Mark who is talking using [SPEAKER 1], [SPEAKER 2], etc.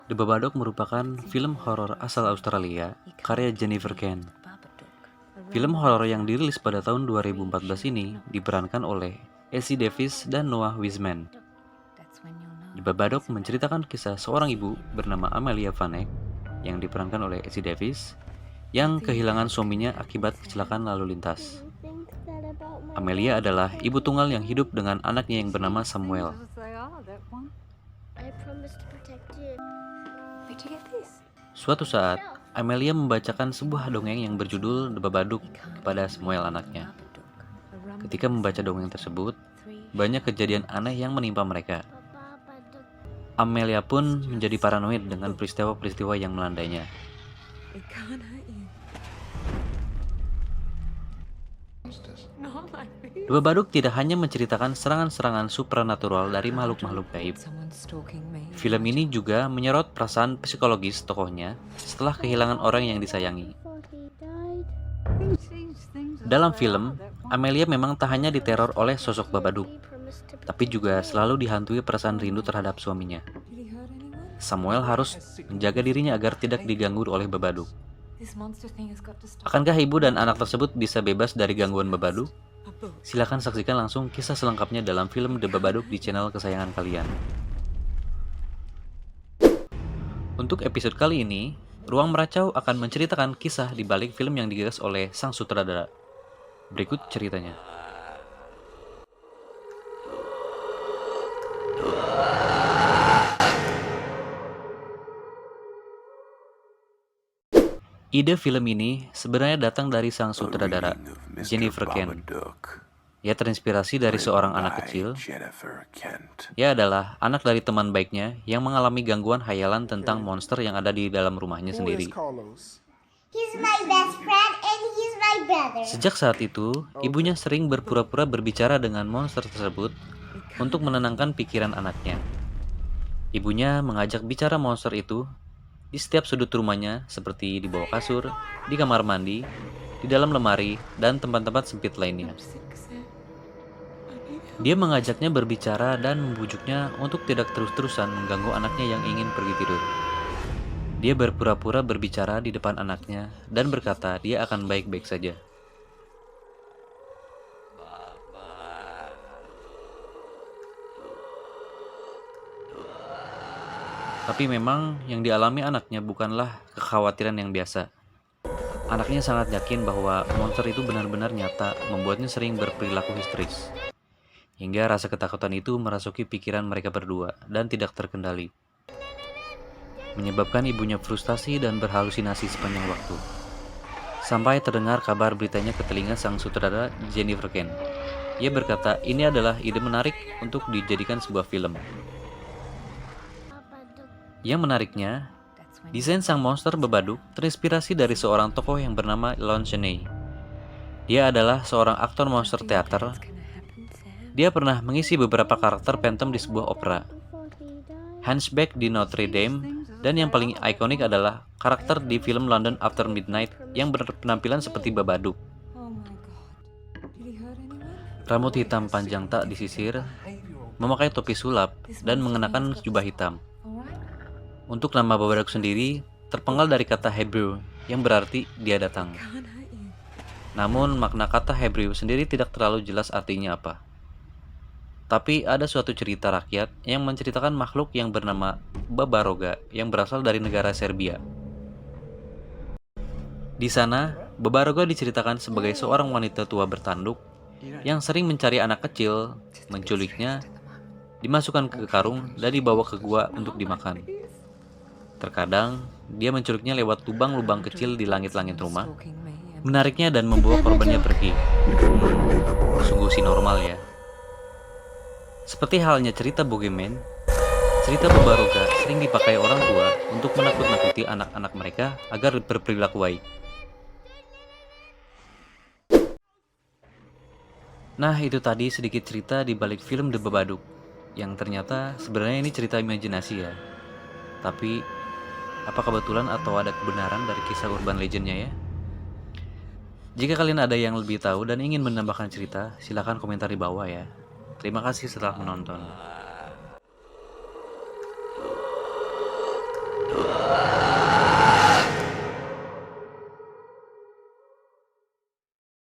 [SPEAKER 1] The Babadook merupakan film horor asal Australia, karya Jennifer Kent. Film horor yang dirilis pada tahun 2014 ini diperankan oleh Essie Davis dan Noah Wiseman. The Babadook menceritakan kisah seorang ibu bernama Amelia Vanek yang diperankan oleh Essie Davis yang kehilangan suaminya akibat kecelakaan lalu lintas. Amelia adalah ibu tunggal yang hidup dengan anaknya yang bernama Samuel. Suatu saat, Amelia membacakan sebuah dongeng yang berjudul The Babadook kepada Samuel anaknya. Ketika membaca dongeng tersebut, banyak kejadian aneh yang menimpa mereka. Amelia pun menjadi paranoid dengan peristiwa-peristiwa yang melandainya. The Babadook tidak hanya menceritakan serangan-serangan supranatural dari makhluk-makhluk gaib. Film ini juga menyorot perasaan psikologis tokohnya setelah kehilangan orang yang disayangi. Dalam film, Amelia memang tak hanya diteror oleh sosok Babadook, tapi juga selalu dihantui perasaan rindu terhadap suaminya. Samuel harus menjaga dirinya agar tidak diganggu oleh Babadook. Akankah ibu dan anak tersebut bisa bebas dari gangguan Babadook? Silakan saksikan langsung kisah selengkapnya dalam film The Babadook di channel kesayangan kalian. Untuk episode kali ini, Ruang Meracau akan menceritakan kisah di balik film yang digagas oleh sang sutradara. Berikut ceritanya. Ide film ini sebenarnya datang dari sang sutradara, Jennifer Kent. Ia terinspirasi dari seorang anak kecil. Ia adalah anak dari teman baiknya yang mengalami gangguan hayalan tentang monster yang ada di dalam rumahnya sendiri. Sejak saat itu, ibunya sering berpura-pura berbicara dengan monster tersebut untuk menenangkan pikiran anaknya. Ibunya mengajak bicara monster itu di setiap sudut rumahnya, seperti di bawah kasur, di kamar mandi, di dalam lemari, dan tempat-tempat sempit lainnya. Dia mengajaknya berbicara dan membujuknya untuk tidak terus-terusan mengganggu anaknya yang ingin pergi tidur. Dia berpura-pura berbicara di depan anaknya dan berkata dia akan baik-baik saja. Tapi memang yang dialami anaknya bukanlah kekhawatiran yang biasa. Anaknya sangat yakin bahwa monster itu benar-benar nyata, membuatnya sering berperilaku histeris. Hingga rasa ketakutan itu merasuki pikiran mereka berdua dan tidak terkendali. Menyebabkan ibunya frustasi dan berhalusinasi sepanjang waktu. Sampai terdengar kabar beritanya ke telinga sang sutradara Jennifer Kent. Ia berkata ini adalah ide menarik untuk dijadikan sebuah film. Yang menariknya, desain sang monster Babadook terinspirasi dari seorang tokoh yang bernama Lon Chaney. Dia adalah seorang aktor monster teater. Dia pernah mengisi beberapa karakter Phantom di sebuah opera, Hunchback di Notre Dame, dan yang paling ikonik adalah karakter di film London After Midnight yang berpenampilan seperti Babadook. Rambut hitam panjang tak disisir, memakai topi sulap, dan mengenakan jubah hitam. Untuk nama Babadook sendiri terpenggal dari kata Hebrew yang berarti dia datang. Namun makna kata Hebrew sendiri tidak terlalu jelas artinya apa. Tapi ada suatu cerita rakyat yang menceritakan makhluk yang bernama Babaroga yang berasal dari negara Serbia. Di sana, Babaroga diceritakan sebagai seorang wanita tua bertanduk yang sering mencari anak kecil, menculiknya, dimasukkan ke karung dan dibawa ke gua untuk dimakan. Terkadang, dia menculiknya lewat lubang-lubang kecil di langit-langit rumah, menariknya dan membawa korbannya pergi. Sungguh si normal ya. Seperti halnya cerita Boogeyman, cerita Babaroga sering dipakai orang tua untuk menakut-nakuti anak-anak mereka agar berperilaku baik. Nah, itu tadi sedikit cerita di balik film The Babadook, yang ternyata sebenarnya ini cerita imajinasi ya. Tapi, apa kebetulan atau ada kebenaran dari kisah urban legendnya ya? Jika kalian ada yang lebih tahu dan ingin menambahkan cerita, silahkan komentar di bawah ya. Terima kasih setelah menonton.